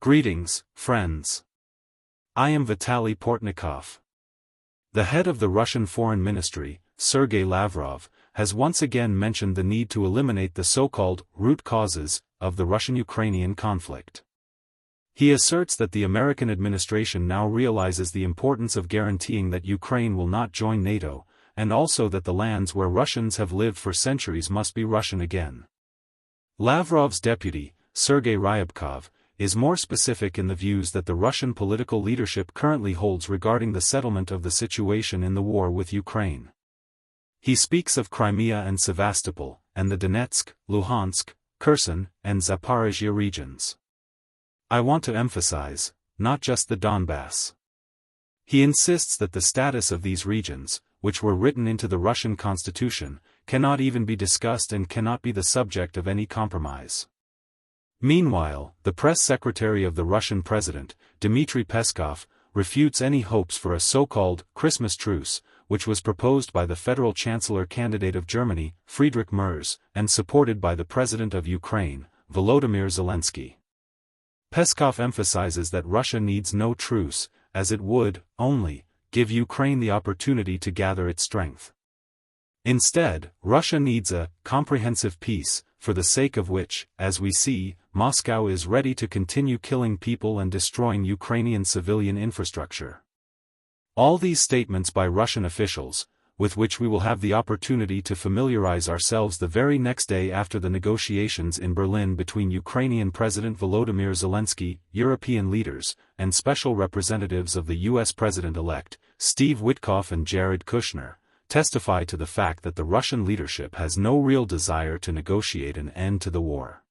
Greetings, friends. I am Vitaly Portnikov. The head of the Russian Foreign Ministry, Sergei Lavrov, has once again mentioned the need to eliminate the so-called root causes of the Russian-Ukrainian conflict. He asserts that the American administration now realizes the importance of guaranteeing that Ukraine will not join NATO, and also that the lands where Russians have lived for centuries must be Russian again. Lavrov's deputy, Sergei Ryabkov, is more specific in the views that the Russian political leadership currently holds regarding the settlement of the situation in the war with Ukraine. He speaks of Crimea and Sevastopol, and the Donetsk, Luhansk, Kherson, and Zaporizhia regions. I want to emphasize, not just the Donbass. He insists that the status of these regions, which were written into the Russian constitution, cannot even be discussed and cannot be the subject of any compromise. Meanwhile, the press secretary of the Russian president, Dmitry Peskov, refutes any hopes for a so-called Christmas truce, which was proposed by the federal chancellor candidate of Germany, Friedrich Merz, and supported by the president of Ukraine, Volodymyr Zelensky. Peskov emphasizes that Russia needs no truce, as it would, only, give Ukraine the opportunity to gather its strength. Instead, Russia needs a comprehensive peace, for the sake of which, as we see, Moscow is ready to continue killing people and destroying Ukrainian civilian infrastructure. All these statements by Russian officials, with which we will have the opportunity to familiarize ourselves the very next day after the negotiations in Berlin between Ukrainian President Volodymyr Zelensky, European leaders, and special representatives of the U.S. President-elect, Steve Witkoff and Jared Kushner, testify to the fact that the Russian leadership has no real desire to negotiate an end to the war.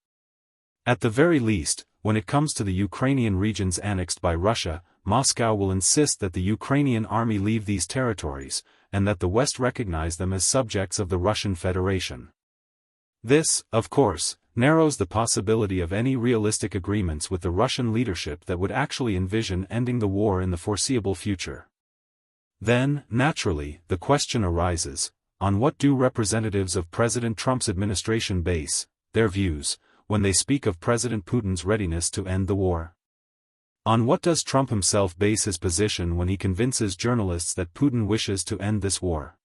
At the very least, when it comes to the Ukrainian regions annexed by Russia, Moscow will insist that the Ukrainian army leave these territories, and that the West recognize them as subjects of the Russian Federation. This, of course, narrows the possibility of any realistic agreements with the Russian leadership that would actually envision ending the war in the foreseeable future. Then, naturally, the question arises, on what do representatives of President Trump's administration base their views, when they speak of President Putin's readiness to end the war? On what does Trump himself base his position when he convinces journalists that Putin wishes to end this war?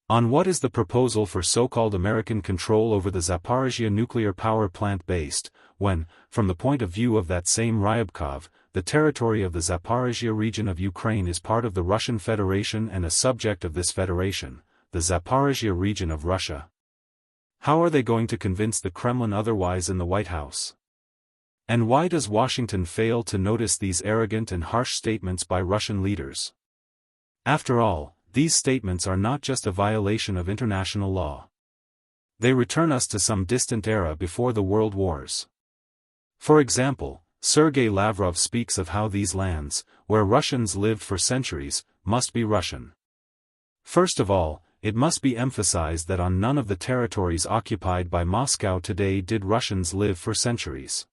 On what is the proposal for so-called American control over the Zaporizhia nuclear power plant based, when, from the point of view of that same Ryabkov, the territory of the Zaporizhia region of Ukraine is part of the Russian Federation and a subject of this federation, the Zaporizhia region of Russia? How are they going to convince the Kremlin otherwise in the White House? And why does Washington fail to notice these arrogant and harsh statements by Russian leaders? After all, these statements are not just a violation of international law. They return us to some distant era before the world wars. For example, Sergei Lavrov speaks of how these lands, where Russians lived for centuries, must be Russian. First of all, it must be emphasized that on none of the territories occupied by Moscow today did Russians live for centuries.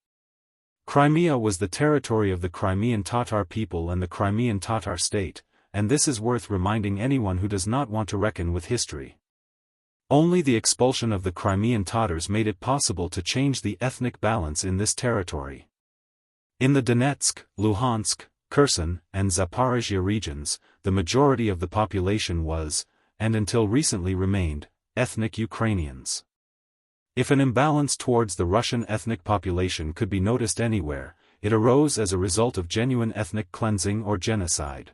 Crimea was the territory of the Crimean Tatar people and the Crimean Tatar state, and this is worth reminding anyone who does not want to reckon with history. Only the expulsion of the Crimean Tatars made it possible to change the ethnic balance in this territory. In the Donetsk, Luhansk, Kherson, and Zaporizhia regions, the majority of the population was, and until recently remained, ethnic Ukrainians. If an imbalance towards the Russian ethnic population could be noticed anywhere, it arose as a result of genuine ethnic cleansing or genocide.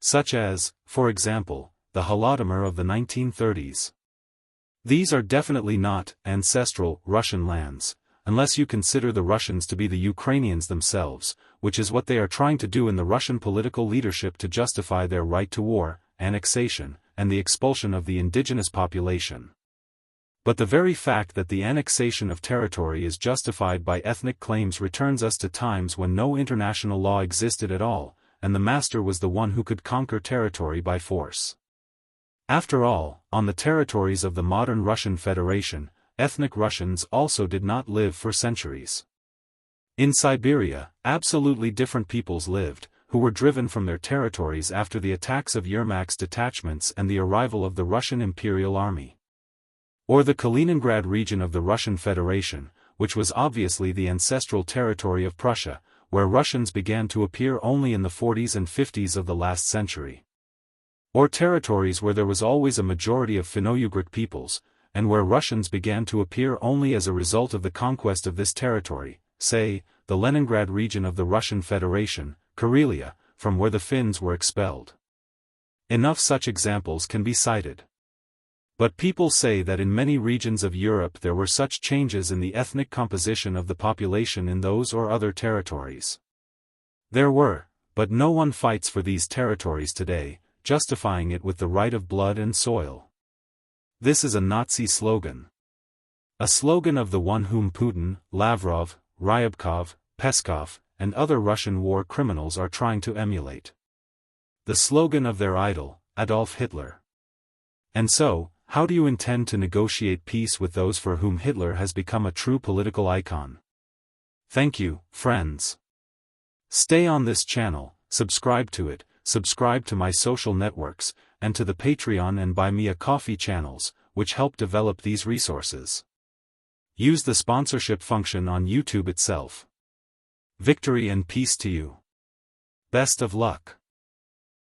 Such as, for example, the Holodomor of the 1930s. These are definitely not ancestral Russian lands, unless you consider the Russians to be the Ukrainians themselves, which is what they are trying to do in the Russian political leadership to justify their right to war, annexation, and the expulsion of the indigenous population. But the very fact that the annexation of territory is justified by ethnic claims returns us to times when no international law existed at all, and the master was the one who could conquer territory by force. After all, on the territories of the modern Russian Federation, ethnic Russians also did not live for centuries. In Siberia, absolutely different peoples lived, who were driven from their territories after the attacks of Yermak's detachments and the arrival of the Russian Imperial Army. Or the Kaliningrad region of the Russian Federation, which was obviously the ancestral territory of Prussia, where Russians began to appear only in the 40s and 50s of the last century. Or territories where there was always a majority of Finno-Ugric peoples, and where Russians began to appear only as a result of the conquest of this territory, say, the Leningrad region of the Russian Federation, Karelia, from where the Finns were expelled. Enough such examples can be cited. But people say that in many regions of Europe there were such changes in the ethnic composition of the population in those or other territories. There were, but no one fights for these territories today, justifying it with the right of blood and soil. This is a Nazi slogan. A slogan of the one whom Putin, Lavrov, Ryabkov, Peskov, and other Russian war criminals are trying to emulate. The slogan of their idol, Adolf Hitler. And so, how do you intend to negotiate peace with those for whom Hitler has become a true political icon? Thank you, friends. Stay on this channel, subscribe to it, subscribe to my social networks, and to the Patreon and Buy Me a Coffee channels, which help develop these resources. Use the sponsorship function on YouTube itself. Victory and peace to you. Best of luck.